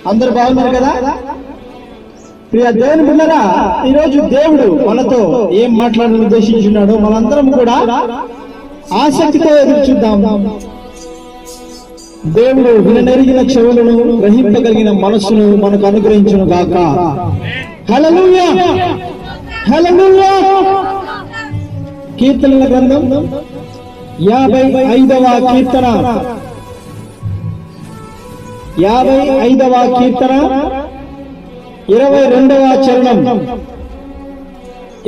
అందరు బాగున్నారు కదా? ప్రియ దేవుని బిడ్డలారా, ఈరోజు దేవుడు మనతో ఏం మాట్లాడాలని ఉద్దేశించున్నాడో మనందరం కూడా ఆసక్తితో ఎదురు చూద్దాం. దేవుడు విననెరిగిన చెవులను, గ్రహింపగలిగిన మనస్సును మనకు అనుగ్రహించును గాక. హల్లెలూయా, హల్లెలూయా. కీర్తనల గ్రంథం 55వ కీర్తన, 55వ కీర్తన 22వ చరణం.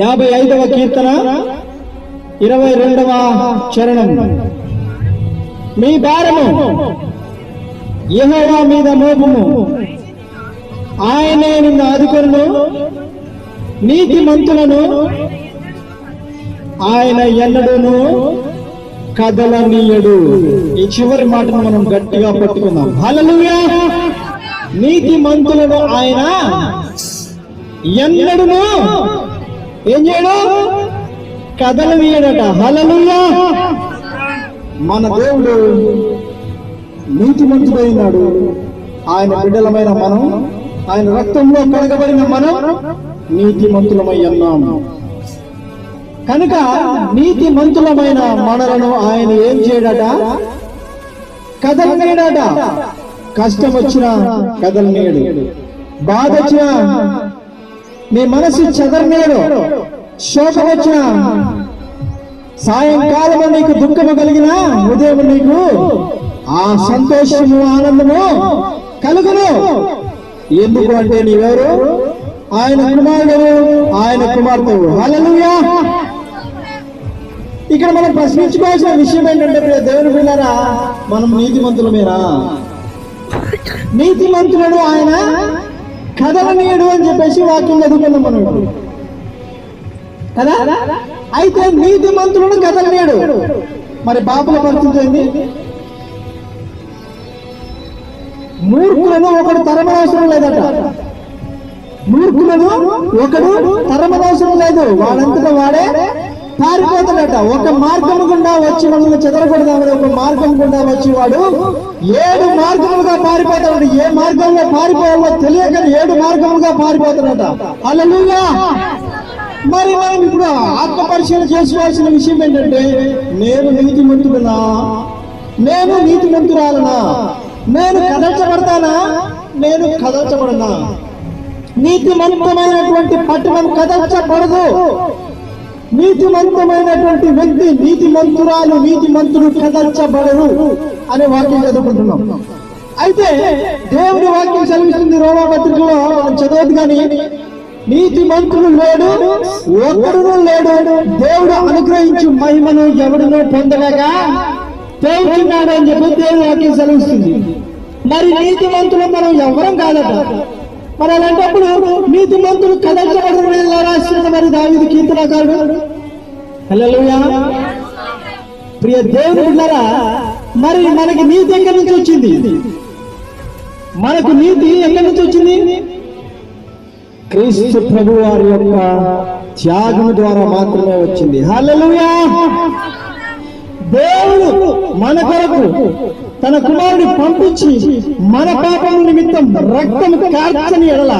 55వ కీర్తన 22వ చరణం. మీ భారము యెహోవా మీద మోపుము, ఆయనే నిన్ను ఆదుకొనును. నీతిమంతులను ఆయన ఎన్నడూను కదలనీయడు. ఈ చివరి మాటను మనం గట్టిగా పట్టుకుందాం. హల్లెలూయా. నీతిమంతులను ఆయన ఎన్నడూను ఏం చేయడు? కదలనీయడట. హల్లెలూయా. మన దేవుడు నీతిమంతుడైనాడు. ఆయన బిడ్డలమైన మనం, ఆయన రక్తంలో కడగబడిన మనం నీతిమంతులమై ఉన్నాము. కనుక నీతిమంతులమైన మనలను ఆయన ఏం చేయడట? కదలనీయడట. కష్టం వచ్చినా కదలనీయడు, బాధ వచ్చినా నీ మనసు చెదరనీయడు, శోకం వచ్చినా, సాయంకాలము నీకు దుఃఖము కలిగినా ఉదయం నీకు ఆ సంతోషము, ఆనందము కలుగును. ఎందుకు అంటే నీవెవరు? ఆయన కుమారుడు, ఆయన కుమార్తెవు. హల్లెలూయా. ఇక్కడ మనం ప్రశ్నించుకోవాల్సిన విషయం ఏంటంటే, దేవుని బిడ్డలారా, మనం నీతిమంతులమేనా? నీతిమంతులను ఆయన కదలనీయడు అని చెప్పేసి వాక్యం చదువుకున్నాం మనం కదా. అయితే నీతిమంతులను కదలనీయడు. మరి పాపుల పరిస్థితి ఏంది? మూర్ఖులను ఒకడు తరమనవసరం లేదట. మూర్ఖులను ఒకడు తరమనవసరం లేదు, వాడంతటా వాడే పారిపోతాడట. ఒక మార్గము గుండా వచ్చి మనల్ని చెదరకూడదామని ఒక మార్గం గుండా వచ్చి వాడు 7 మార్గములుగా పారిపోతాడు. ఏ మార్గంలో పారిపోవాలో తెలియక 7 మార్గములుగా పారిపోతాడట. హల్లెలూయా. మరి మనం ఇప్పుడు ఆత్మ పరిశీలన చేసుకోవాల్సిన విషయం ఏంటంటే, నేను నీతిమంతుడనా? నేను నీతిమంతురాలనా? నేను కదల్చబడతానా? నేను కదల్చబడనా? నీతిమంతమైనటువంటి పట్టణం కదల్చబడదు. నీతిమంతమైనటువంటి వ్యక్తి, నీతిమంతురాలు, నీతిమంతుడు కదల్చబడరు అనే వాక్యం చదువుకుంటున్నాం. అయితే దేవుడి వాక్యం చదివిస్తుంది రోమా పత్రికలో, మనం చదవద్దు కానీ, నీతిమంతుడు లేడు, ఒక్కడును లేడు, దేవుడు అనుగ్రహించి మహిమను ఎవడునూ పొందలేక పోతున్నాడు అని చెప్పి దేవుడి వాక్యం చదివిస్తుంది. మరి నీతిమంతులు మనం ఎవరం కాదట. మరి అలాంటప్పుడు నీతిమంతులు కదల్చబడరు ఎలా రాసిన మరి దావీదు కీర్తనకారుడు? హల్లెలూయా. ప్రియ దేవుని బిడ్డలారా, మరి మనకి నీతి ఎక్కడి నుంచి వచ్చింది? మనకు నీతి ఎక్కడి నుంచి వచ్చింది? క్రీస్తు ప్రభు వారి యొక్క త్యాగం ద్వారా మాత్రమే వచ్చింది. హల్లెలూయా. దేవుడు మన కొరకు తన కుమారుని పంపించి మన పాపం నిమిత్తం రక్తం కార్చని ఎడల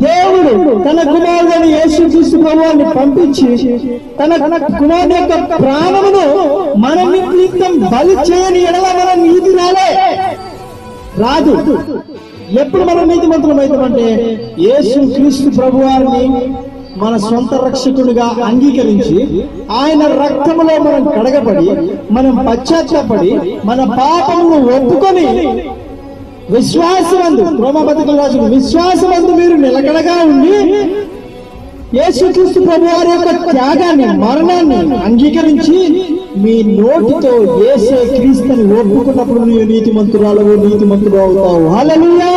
దేవుడు తన కుమారుని యేసుక్రీస్తు ప్రభువుని పంపించి తన కుమారుని యొక్క ప్రాణమును మన నిమిత్తం బలి చేయని ఎడల మన నీతి రాదు. ఎప్పుడు మనం నీతిమంతులం అవుతామంటే, యేసుక్రీస్తు ప్రభువారిని మన సొంత రక్షకుడిగా అంగీకరించి ఆయన రక్తములో మనం కడగబడి, మనం పశ్చాత్తాపడి, మన పాపమును ఒప్పుకొని విశ్వాసమందు, రోమాపత్రికలో రాసిన విశ్వాసమందు మీరు నిలకడగా ఉండి యేసుక్రీస్తు ప్రభువారి యొక్క త్యాగాన్ని, మరణాన్ని అంగీకరించి మీ నోటితో యేసే క్రీస్తుని ఒప్పుకున్నప్పుడు నీవు నీతిమంతురాలవు, నీతిమంతుడు అవుతావు. హల్లెలూయా.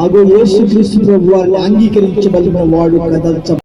అగో యేసుక్రీస్తు ప్రభువారిని అంగీకరించబడిన వాడు కదల్చ